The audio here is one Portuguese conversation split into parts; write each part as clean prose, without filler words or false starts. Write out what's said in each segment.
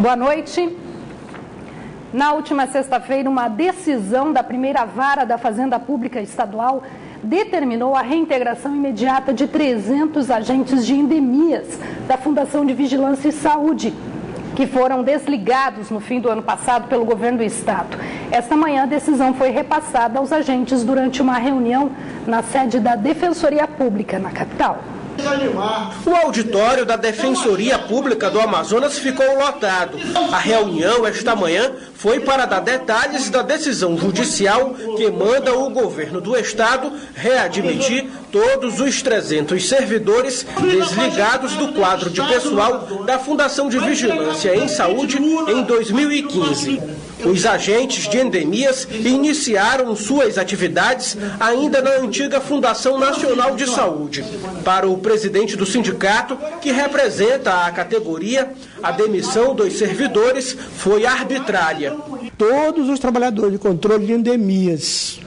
Boa noite. Na última sexta-feira, uma decisão da primeira vara da Fazenda Pública Estadual determinou a reintegração imediata de 300 agentes de endemias da Fundação de Vigilância e Saúde, que foram desligados no fim do ano passado pelo governo do estado. Esta manhã, a decisão foi repassada aos agentes durante uma reunião na sede da Defensoria Pública, na capital. O auditório da Defensoria Pública do Amazonas ficou lotado. A reunião esta manhã foi para dar detalhes da decisão judicial que manda o governo do estado readmitir todos os 300 servidores desligados do quadro de pessoal da Fundação de Vigilância em Saúde em 2015. Os agentes de endemias iniciaram suas atividades ainda na antiga Fundação Nacional de Saúde. Para o presidente do sindicato, que representa a categoria, a demissão dos servidores foi arbitrária. Todos os trabalhadores de controle de endemias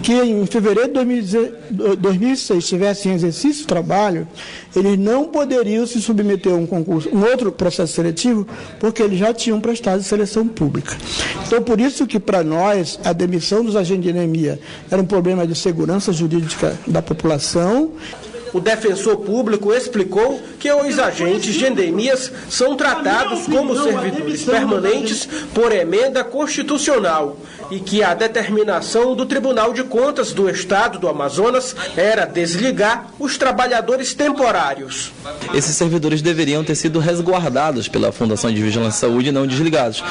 que em fevereiro de 2006 tivessem exercício de trabalho, eles não poderiam se submeter a um concurso, um outro processo seletivo, porque eles já tinham prestado seleção pública. Então, por isso que para nós a demissão dos agentes de endemia era um problema de segurança jurídica da população. O defensor público explicou que os agentes de endemias são tratados como servidores permanentes por emenda constitucional e que a determinação do Tribunal de Contas do Estado do Amazonas era desligar os trabalhadores temporários. Esses servidores deveriam ter sido resguardados pela Fundação de Vigilância e Saúde e não desligados.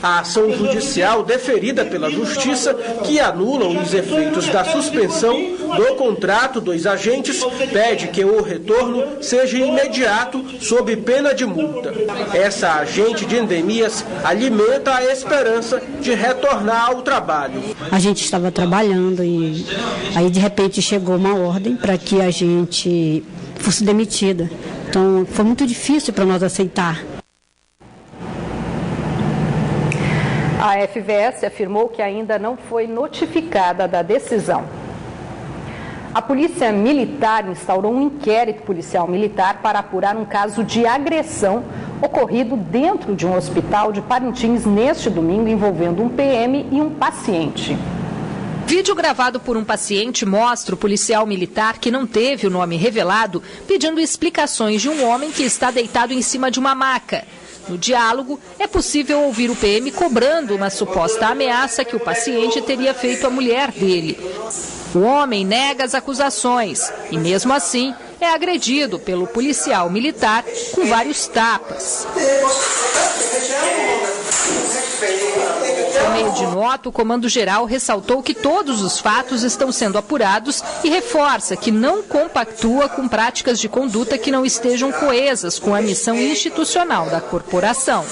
A ação judicial deferida pela Justiça, que anula os efeitos da suspensão do contrato dos agentes, pede que o retorno seja imediato sob pena de multa. Essa agente de endemias alimenta a esperança de retornar ao trabalho. A gente estava trabalhando e aí de repente chegou uma ordem para que a gente fosse demitida. Então foi muito difícil para nós aceitar. A FVS afirmou que ainda não foi notificada da decisão. A Polícia Militar instaurou um inquérito policial militar para apurar um caso de agressão ocorrido dentro de um hospital de Parintins neste domingo, envolvendo um PM e um paciente. Vídeo gravado por um paciente mostra o policial militar, que não teve o nome revelado, pedindo explicações de um homem que está deitado em cima de uma maca. No diálogo, é possível ouvir o PM cobrando uma suposta ameaça que o paciente teria feito à mulher dele. O homem nega as acusações e, mesmo assim, é agredido pelo policial militar com vários tapas. Por meio de nota, o comando-geral ressaltou que todos os fatos estão sendo apurados e reforça que não compactua com práticas de conduta que não estejam coesas com a missão institucional da corporação.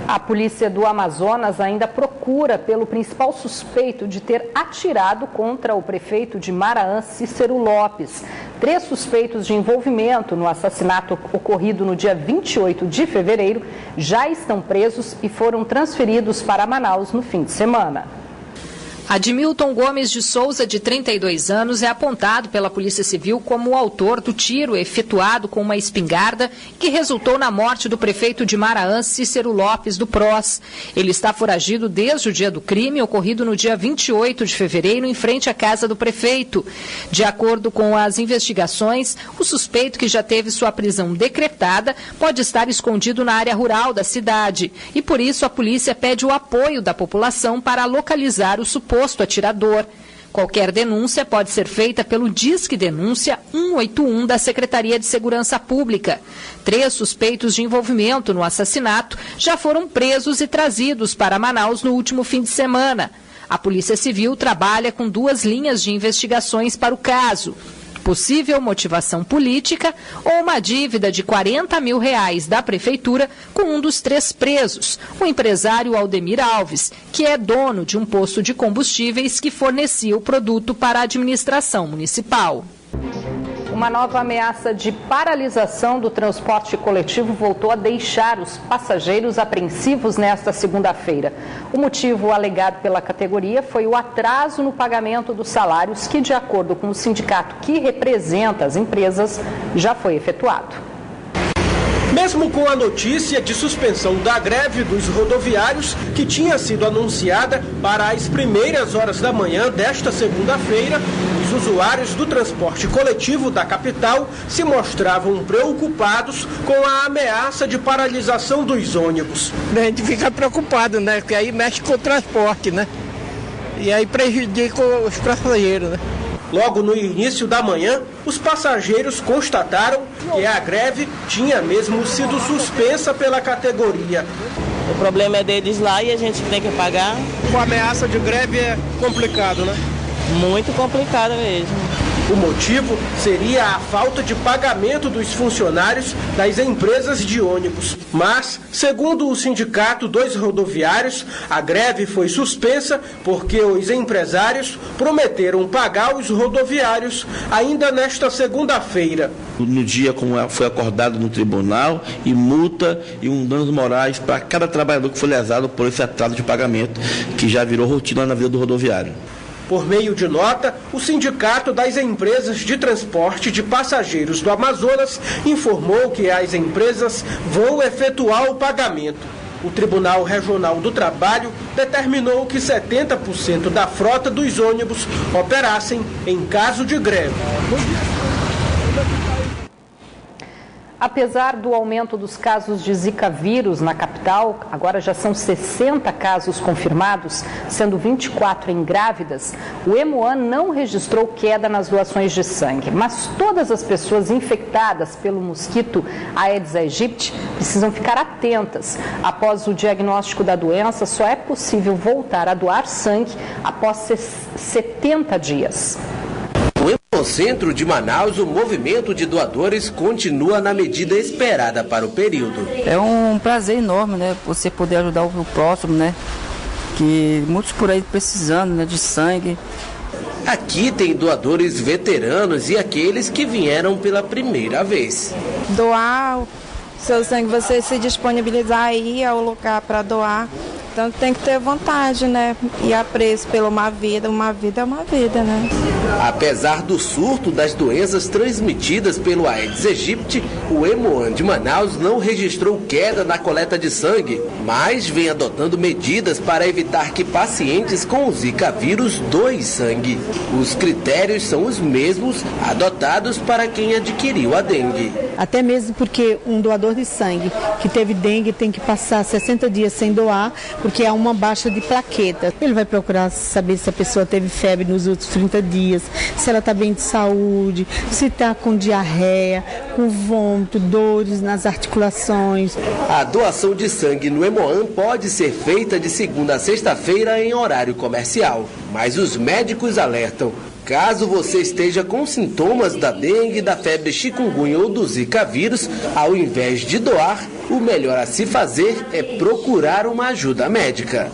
A polícia do Amazonas ainda procura pelo principal suspeito de ter atirado contra o prefeito de Maraã, Cícero Lopes. 3 suspeitos de envolvimento no assassinato ocorrido no dia 28 de fevereiro já estão presos e foram transferidos para Manaus no fim de semana. Admilton Gomes de Souza, de 32 anos, é apontado pela Polícia Civil como o autor do tiro efetuado com uma espingarda que resultou na morte do prefeito de Maraã, Cícero Lopes, do PROS. Ele está foragido desde o dia do crime, ocorrido no dia 28 de fevereiro, em frente à casa do prefeito. De acordo com as investigações, o suspeito, que já teve sua prisão decretada, pode estar escondido na área rural da cidade. E por isso a polícia pede o apoio da população para localizar o suposto atirador. Qualquer denúncia pode ser feita pelo Disque Denúncia 181 da Secretaria de Segurança Pública. 3 suspeitos de envolvimento no assassinato já foram presos e trazidos para Manaus no último fim de semana. A Polícia Civil trabalha com 2 linhas de investigações para o caso: possível motivação política ou uma dívida de R$40 mil da Prefeitura com um dos 3 presos, o empresário Aldemir Alves, que é dono de um posto de combustíveis que fornecia o produto para a administração municipal. Uma nova ameaça de paralisação do transporte coletivo voltou a deixar os passageiros apreensivos nesta segunda-feira. O motivo alegado pela categoria foi o atraso no pagamento dos salários, que, de acordo com o sindicato que representa as empresas, já foi efetuado. Mesmo com a notícia de suspensão da greve dos rodoviários, que tinha sido anunciada para as primeiras horas da manhã desta segunda-feira, os usuários do transporte coletivo da capital se mostravam preocupados com a ameaça de paralisação dos ônibus. A gente fica preocupado, né? Porque aí mexe com o transporte, né? E aí prejudica os passageiros, né? Logo no início da manhã, os passageiros constataram que a greve tinha mesmo sido suspensa pela categoria. O problema é deles lá e a gente tem que pagar. Com a ameaça de greve é complicado, né? Muito complicado mesmo. O motivo seria a falta de pagamento dos funcionários das empresas de ônibus. Mas, segundo o sindicato dos rodoviários, a greve foi suspensa porque os empresários prometeram pagar os rodoviários ainda nesta segunda-feira. No dia como foi acordado no tribunal, e multa e danos morais para cada trabalhador que foi lesado por esse atraso de pagamento, que já virou rotina na vida do rodoviário. Por meio de nota, o Sindicato das Empresas de Transporte de Passageiros do Amazonas informou que as empresas vão efetuar o pagamento. O Tribunal Regional do Trabalho determinou que 70% da frota dos ônibus operassem em caso de greve. Apesar do aumento dos casos de Zika vírus na capital, agora já são 60 casos confirmados, sendo 24 em grávidas, o Hemoan não registrou queda nas doações de sangue. Mas todas as pessoas infectadas pelo mosquito Aedes aegypti precisam ficar atentas. Após o diagnóstico da doença, só é possível voltar a doar sangue após 70 dias. No centro de Manaus, o movimento de doadores continua na medida esperada para o período. É um prazer enorme, né? Você poder ajudar o próximo, né? Que muitos por aí precisando, né, de sangue. Aqui tem doadores veteranos e aqueles que vieram pela primeira vez. Doar o seu sangue, você se disponibilizar aí ao lugar para doar. Então tem que ter vontade, né? E apreço pela uma vida é uma vida, né? Apesar do surto das doenças transmitidas pelo Aedes aegypti, o Hemoan de Manaus não registrou queda na coleta de sangue, mas vem adotando medidas para evitar que pacientes com o Zika vírus doem sangue. Os critérios são os mesmos adotados para quem adquiriu a dengue. Até mesmo porque um doador de sangue que teve dengue tem que passar 60 dias sem doar, porque há uma baixa de plaqueta. Ele vai procurar saber se a pessoa teve febre nos últimos 30 dias, se ela está bem de saúde, se está com diarreia, com vômito, dores nas articulações. A doação de sangue no Hemoan pode ser feita de segunda a sexta-feira em horário comercial, mas os médicos alertam: caso você esteja com sintomas da dengue, da febre chikungunya ou do Zika vírus, ao invés de doar, o melhor a se fazer é procurar uma ajuda médica.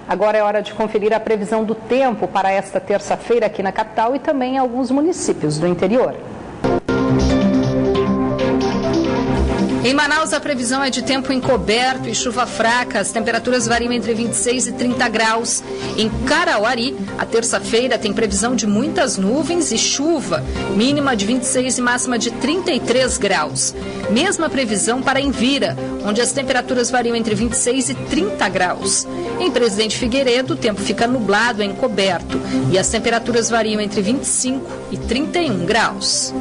Agora é hora de conferir a previsão do tempo para esta terça-feira aqui na capital e também em alguns municípios do interior. Em Manaus, a previsão é de tempo encoberto e chuva fraca. As temperaturas variam entre 26 e 30 graus. Em Carauari, a terça-feira tem previsão de muitas nuvens e chuva, mínima de 26 e máxima de 33 graus. Mesma previsão para Envira, onde as temperaturas variam entre 26 e 30 graus. Em Presidente Figueiredo, o tempo fica nublado e encoberto e as temperaturas variam entre 25 e 31 graus.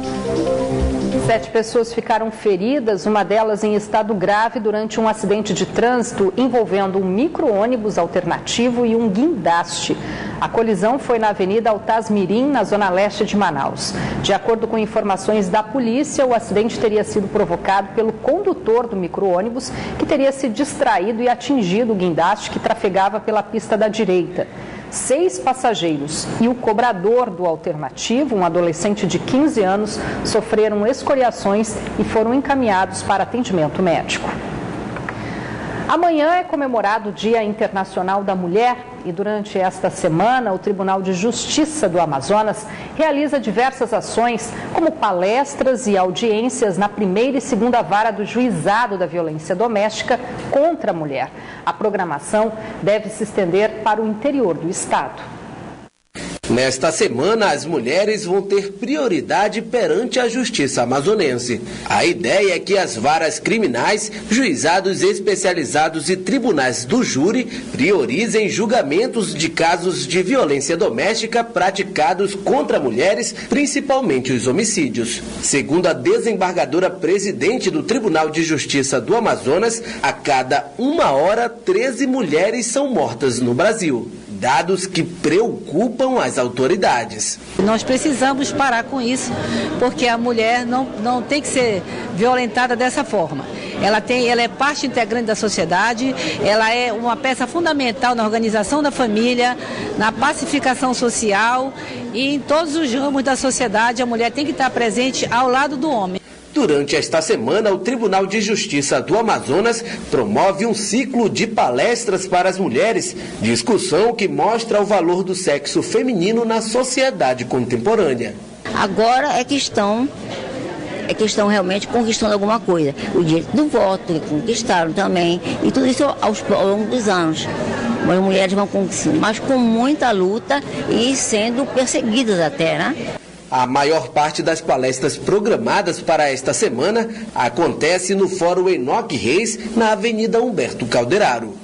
7 pessoas ficaram feridas, uma delas em estado grave, durante um acidente de trânsito envolvendo um micro-ônibus alternativo e um guindaste. A colisão foi na Avenida Altaz-Mirim, na zona leste de Manaus. De acordo com informações da polícia, o acidente teria sido provocado pelo condutor do micro-ônibus, que teria se distraído e atingido o guindaste que trafegava pela pista da direita. 6 passageiros e o cobrador do alternativo, um adolescente de 15 anos, sofreram escoriações e foram encaminhados para atendimento médico. Amanhã é comemorado o Dia Internacional da Mulher e durante esta semana o Tribunal de Justiça do Amazonas realiza diversas ações, como palestras e audiências na primeira e segunda vara do Juizado da Violência Doméstica contra a Mulher. A programação deve se estender para o interior do estado. Nesta semana, as mulheres vão ter prioridade perante a Justiça amazonense. A ideia é que as varas criminais, juizados especializados e tribunais do júri priorizem julgamentos de casos de violência doméstica praticados contra mulheres, principalmente os homicídios. Segundo a desembargadora presidente do Tribunal de Justiça do Amazonas, a cada 1 hora, 13 mulheres são mortas no Brasil. Dados que preocupam as autoridades. Nós precisamos parar com isso, porque a mulher não tem que ser violentada dessa forma. Ela é parte integrante da sociedade, ela é uma peça fundamental na organização da família, na pacificação social e em todos os ramos da sociedade a mulher tem que estar presente ao lado do homem. Durante esta semana, o Tribunal de Justiça do Amazonas promove um ciclo de palestras para as mulheres, discussão que mostra o valor do sexo feminino na sociedade contemporânea. Agora é que estão realmente conquistando alguma coisa. O direito do voto, conquistaram também, e tudo isso ao longo dos anos. As mulheres vão conquistando, mas com muita luta e sendo perseguidas até, né? A maior parte das palestras programadas para esta semana acontece no Fórum Enoque Reis, na Avenida Humberto Calderaro.